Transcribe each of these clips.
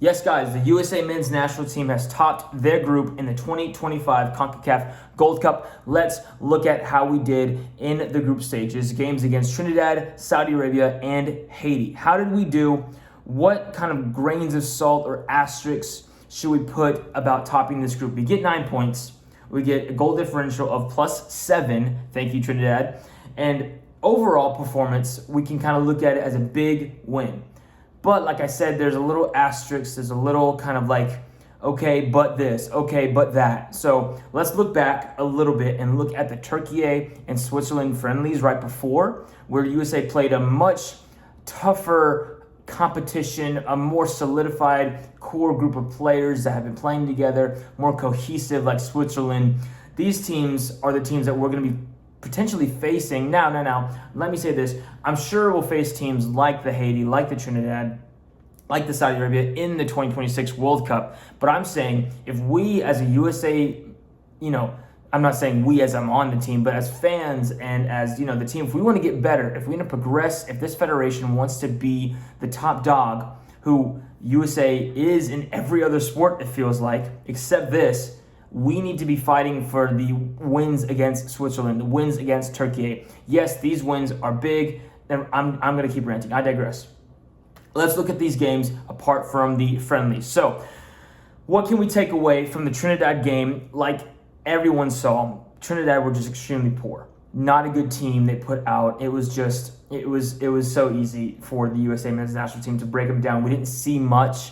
Yes, guys, the USA men's national team has topped their group in the 2025 CONCACAF Gold Cup. Let's look at how we did in the group stages, games against Trinidad, Saudi Arabia, and Haiti. How did we do? What kind of grains of salt or asterisks should we put about topping this group? We get 9 points. We get a goal differential of +7. Thank you, Trinidad. And overall performance, we can kind of look at it as a big win. But like I said, there's a little asterisk, there's a little kind of like, okay, but this, okay, but that. So let's look back a little bit and look at the Turkey and Switzerland friendlies right before, where USA played a much tougher competition, a more solidified core group of players that have been playing together, more cohesive like Switzerland. These teams are the teams that we're going to be potentially facing. Now, let me say this. I'm sure we'll face teams like the Haiti, like the Trinidad, like the Saudi Arabia in the 2026 World Cup. But I'm saying if we as a USA, I'm not saying we as I'm on the team, but as fans and as, the team, if we want to get better, if we want to progress, if this federation wants to be the top dog, who USA is in every other sport, it feels like, except this, we need to be fighting for the wins against Switzerland, the wins against Turkey. Yes, these wins are big. I'm going to keep ranting. I digress. Let's look at these games apart from the friendlies. So, what can we take away from the Trinidad game? Like everyone saw, Trinidad were just extremely poor. Not a good team they put out. It was so easy for the USA men's national team to break them down. We didn't see much.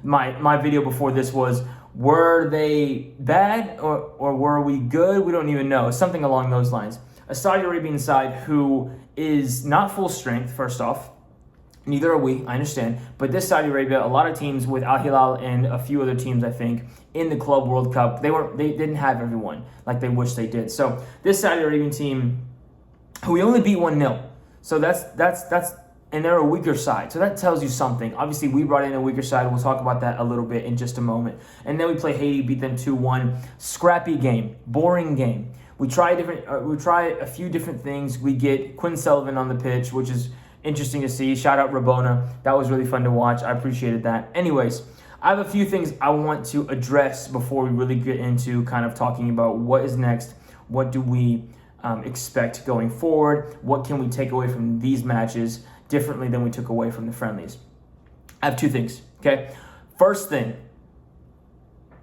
My video before this was, were they bad or were we good? We don't even know. Something along those lines. A Saudi Arabian side who is not full strength, first off. Neither are we, I understand. But this Saudi Arabia, a lot of teams with Al Hilal and a few other teams, I think, in the Club World Cup, they didn't have everyone like they wish they did. So this Saudi Arabian team, who we only beat 1-0. So that's and they're a weaker side. So that tells you something. Obviously, we brought in a weaker side. We'll talk about that a little bit in just a moment. And then we play Haiti, beat them 2-1. Scrappy game, boring game. We try a few different things. We get Quinn Sullivan on the pitch, which is interesting to see. Shout out Rabona. That was really fun to watch. I appreciated that. Anyways, I have a few things I want to address before we really get into kind of talking about what is next. What do we expect going forward? What can we take away from these matches differently than we took away from the friendlies? I have two things, okay? First thing,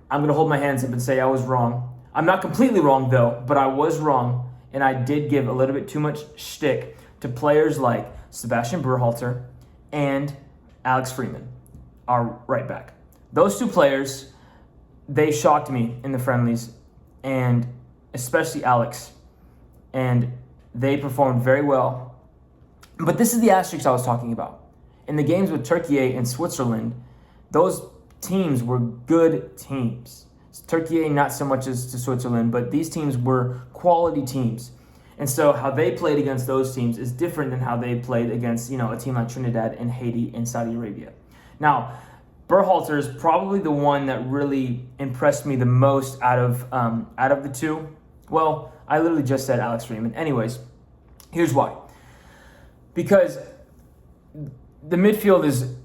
I'm going to hold my hands up and say I was wrong. I'm not completely wrong, though, but I was wrong, and I did give a little bit too much shtick to players like Sebastian Berhalter and Alex Freeman, our right back. Those two players, they shocked me in the friendlies, and especially Alex, and they performed very well. But this is the asterisk I was talking about. In the games with Turkey and Switzerland, those teams were good teams. Turkey not so much as to Switzerland, but these teams were quality teams. And so how they played against those teams is different than how they played against, a team like Trinidad and Haiti and Saudi Arabia. Now, Berhalter is probably the one that really impressed me the most out of the two. Well, I literally just said Alex Freeman. Anyways, here's why. Because the midfield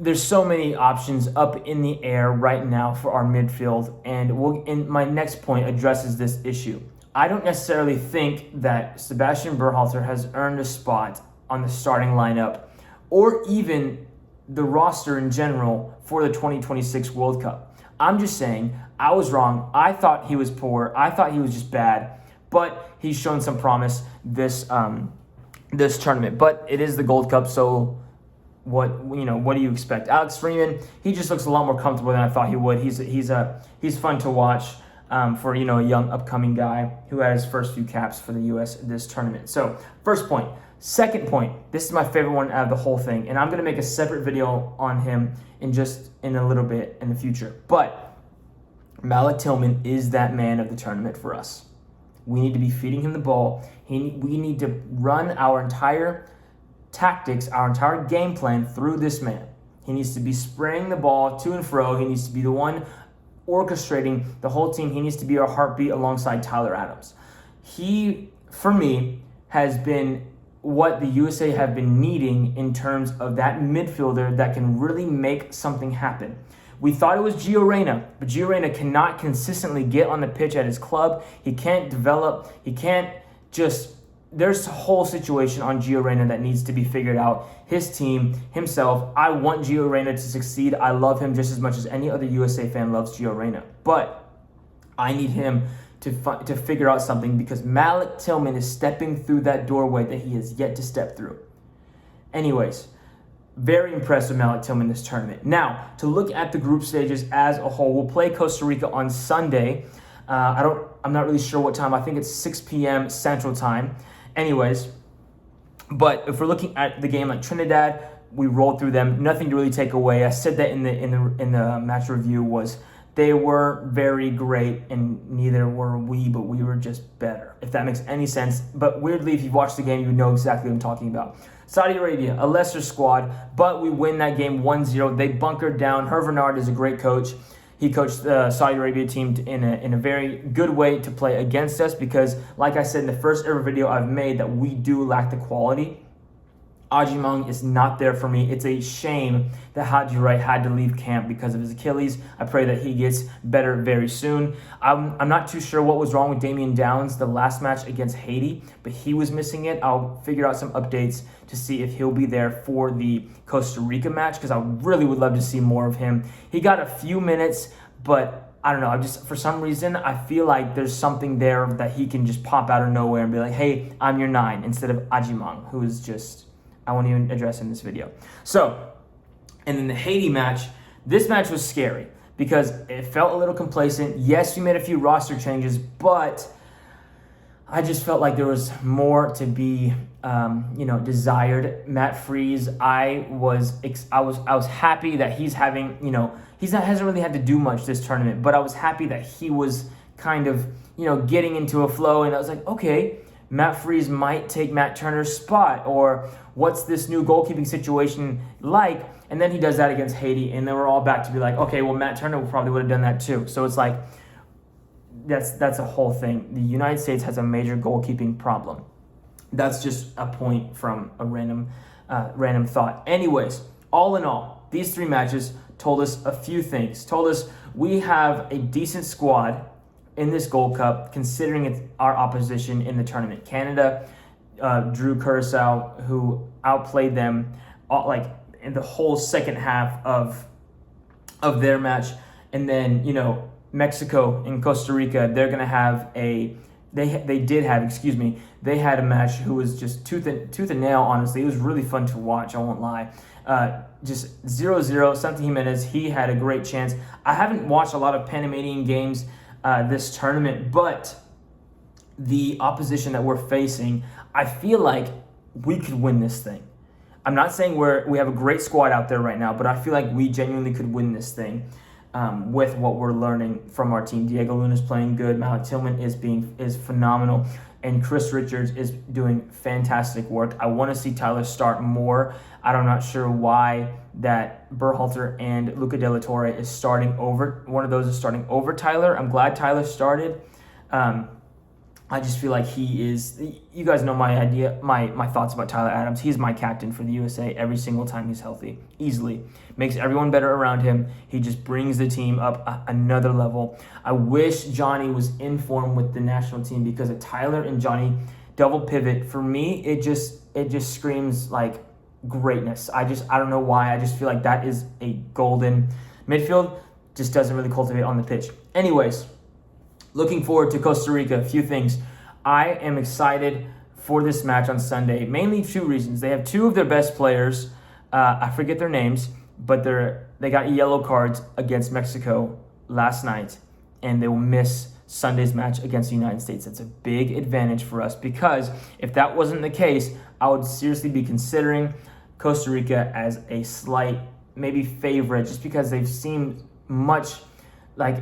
there's so many options up in the air right now for our midfield, and my next point addresses this issue. I don't necessarily think that Sebastian Berhalter has earned a spot on the starting lineup or even the roster in general for the 2026 World Cup. I'm just saying I was wrong. I thought he was poor. I thought he was just bad, but he's shown some promise this tournament. But it is the Gold Cup, so what do you expect? Alex Freeman, he just looks a lot more comfortable than I thought he would. He's fun to watch for a young upcoming guy who had his first few caps for the U.S. this tournament. So first point. Second point, this is my favorite one out of the whole thing, and I'm going to make a separate video on him in a little bit in the future. But Malik Tillman is that man of the tournament for us. We need to be feeding him the ball. We need to run our entire tactics, our entire game plan through this man. He needs to be spraying the ball to and fro. He needs to be the one orchestrating the whole team. He needs to be our heartbeat alongside Tyler Adams. He, for me, has been what the USA have been needing in terms of that midfielder that can really make something happen. We thought it was Gio Reyna, but Gio Reyna cannot consistently get on the pitch at his club. He can't develop. He can't just... There's a whole situation on Gio Reyna that needs to be figured out. His team, himself. I want Gio Reyna to succeed. I love him just as much as any other USA fan loves Gio Reyna. But I need him to figure out something, because Malik Tillman is stepping through that doorway that he has yet to step through. Anyways, very impressed with Malik Tillman this tournament. Now, to look at the group stages as a whole, we'll play Costa Rica on Sunday. I'm not really sure what time. I think it's 6 p.m. Central Time. Anyways, but if we're looking at the game like Trinidad, we rolled through them. Nothing to really take away. I said that in the match review was they were very great, and neither were we, but we were just better, if that makes any sense. But weirdly, if you've watched the game, you know exactly what I'm talking about. Saudi Arabia, a lesser squad, but we win that game 1-0. They bunkered down. Hervé Renard is a great coach. He coached the Saudi Arabia team in a very good way to play against us, because, like I said in the first ever video I've made, that we do lack the quality. Ajimang is not there for me. It's a shame that Haji Wright had to leave camp because of his Achilles. I pray that he gets better very soon. I'm not too sure what was wrong with Damian Downs the last match against Haiti, but he was missing it. I'll figure out some updates to see if he'll be there for the Costa Rica match, because I really would love to see more of him. He got a few minutes, but I don't know. For some reason, I feel like there's something there that he can just pop out of nowhere and be like, hey, I'm your 9, instead of Ajimang, who is just... I won't even address in this video. So, and then the Haiti match, this match was scary because it felt a little complacent. Yes, we made a few roster changes, but I just felt like there was more to be, desired. Matt Freeze, I was happy that he's having, hasn't really had to do much this tournament, but I was happy that he was kind of, getting into a flow, and I was like, okay, Matt Freeze might take Matt Turner's spot, or what's this new goalkeeping situation like? And then he does that against Haiti, and then we're all back to be like, okay, well, Matt Turner probably would have done that too. So it's like, that's a whole thing. The United States has a major goalkeeping problem. That's just a point from a random thought. Anyways, all in all, these 3 matches told us a few things. Told us we have a decent squad in this Gold Cup, considering it's our opposition in the tournament. Canada drew Curacao, who outplayed them in the whole second half of their match. And then, Mexico and Costa Rica, they're going to have they had a match who was just tooth and nail, honestly. It was really fun to watch, I won't lie. Just 0-0. Santi Jimenez, he had a great chance. I haven't watched a lot of Panamanian games this tournament, but the opposition that we're facing, I feel like we could win this thing. I'm not saying we have a great squad out there right now, but I feel like we genuinely could win this thing with what we're learning from our team. Diego Luna's playing good. Malik Tillman is phenomenal, and Chris Richards is doing fantastic work. I want to see Tyler start more. I'm not sure why that Berhalter and Luca De La Torre is starting over. One of those is starting over Tyler. I'm glad Tyler started. I just feel like he is. You guys know my thoughts about Tyler Adams. He's my captain for the USA every single time he's healthy. Easily makes everyone better around him. He just brings the team up another level. I wish Johnny was in form with the national team, because a Tyler and Johnny double pivot, for me, it just screams like greatness. I don't know why. I just feel like that is a golden midfield. Just doesn't really cultivate on the pitch. Anyways, looking forward to Costa Rica. A few things. I am excited for this match on Sunday. Mainly 2 reasons. They have 2 of their best players. I forget their names, but they got yellow cards against Mexico last night, and they will miss Sunday's match against the United States. That's a big advantage for us, because if that wasn't the case, I would seriously be considering Costa Rica as a slight, maybe favorite, just because they've seemed much like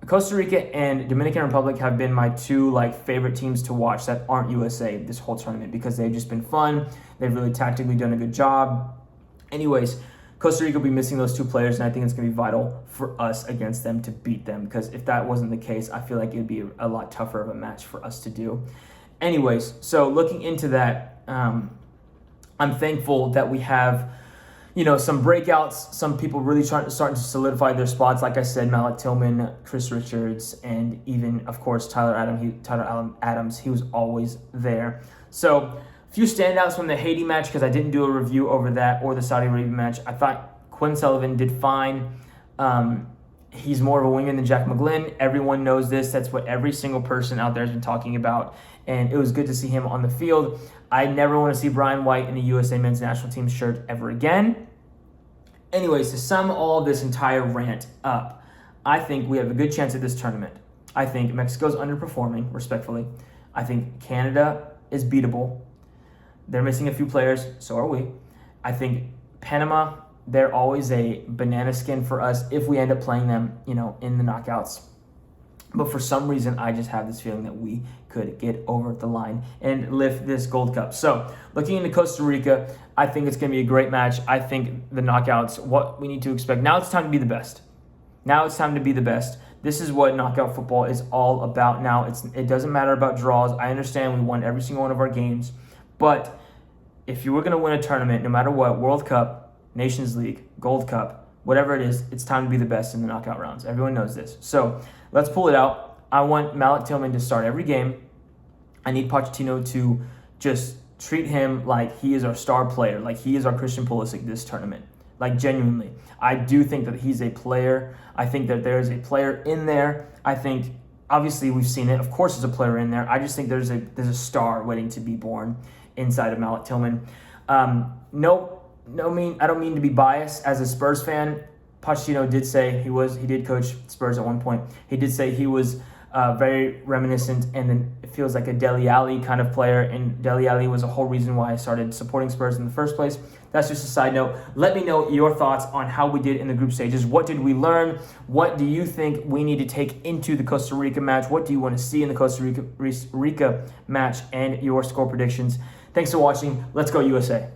Costa Rica and Dominican Republic have been my 2 favorite teams to watch that aren't USA this whole tournament, because they've just been fun. They've really tactically done a good job. Anyways, Costa Rica will be missing those 2 players, and I think it's going to be vital for us against them to beat them, because if that wasn't the case, I feel like it would be a lot tougher of a match for us to do. Anyways, so looking into that, I'm thankful that we have, some breakouts, some people really starting to solidify their spots. Like I said, Malik Tillman, Chris Richards, and even, of course, Tyler Adams. He was always there. So a few standouts from the Haiti match, because I didn't do a review over that, or the Saudi Arabia match. I thought Quinn Sullivan did fine. He's more of a winger than Jack McGlynn. Everyone knows this. That's what every single person out there has been talking about. And it was good to see him on the field. I never want to see Brian White in the USA men's national team shirt ever again. Anyways, to sum all this entire rant up, I think we have a good chance at this tournament. I think Mexico's underperforming, respectfully. I think Canada is beatable. They're missing a few players, so are we. I think Panama, they're always a banana skin for us if we end up playing them, in the knockouts. But for some reason, I just have this feeling that we could get over the line and lift this Gold Cup. So looking into Costa Rica, I think it's going to be a great match. I think the knockouts, what we need to expect. Now it's time to be the best. This is what knockout football is all about now. It doesn't matter about draws. I understand we won every single one of our games. But if you were going to win a tournament, no matter what, World Cup, Nations League, Gold Cup, whatever it is, it's time to be the best in the knockout rounds. Everyone knows this. So let's pull it out. I want Malik Tillman to start every game. I need Pochettino to just treat him like he is our star player, like he is our Christian Pulisic this tournament. Like, genuinely. I do think that he's a player. I think that there's a player in there. I think, obviously, we've seen it. Of course there's a player in there. I just think there's a star waiting to be born inside of Malik Tillman. I don't mean to be biased as a Spurs fan. Pochettino did say he did coach Spurs at one point. He did say he was very reminiscent, and then it feels like a Dele Alli kind of player, and Dele Alli was a whole reason why I started supporting Spurs in the first place. That's just a side note. Let me know your thoughts on how we did in the group stages. What did we learn? What do you think we need to take into the Costa Rica match? What do you want to see in the Costa Rica match, and your score predictions? Thanks for watching. Let's go USA.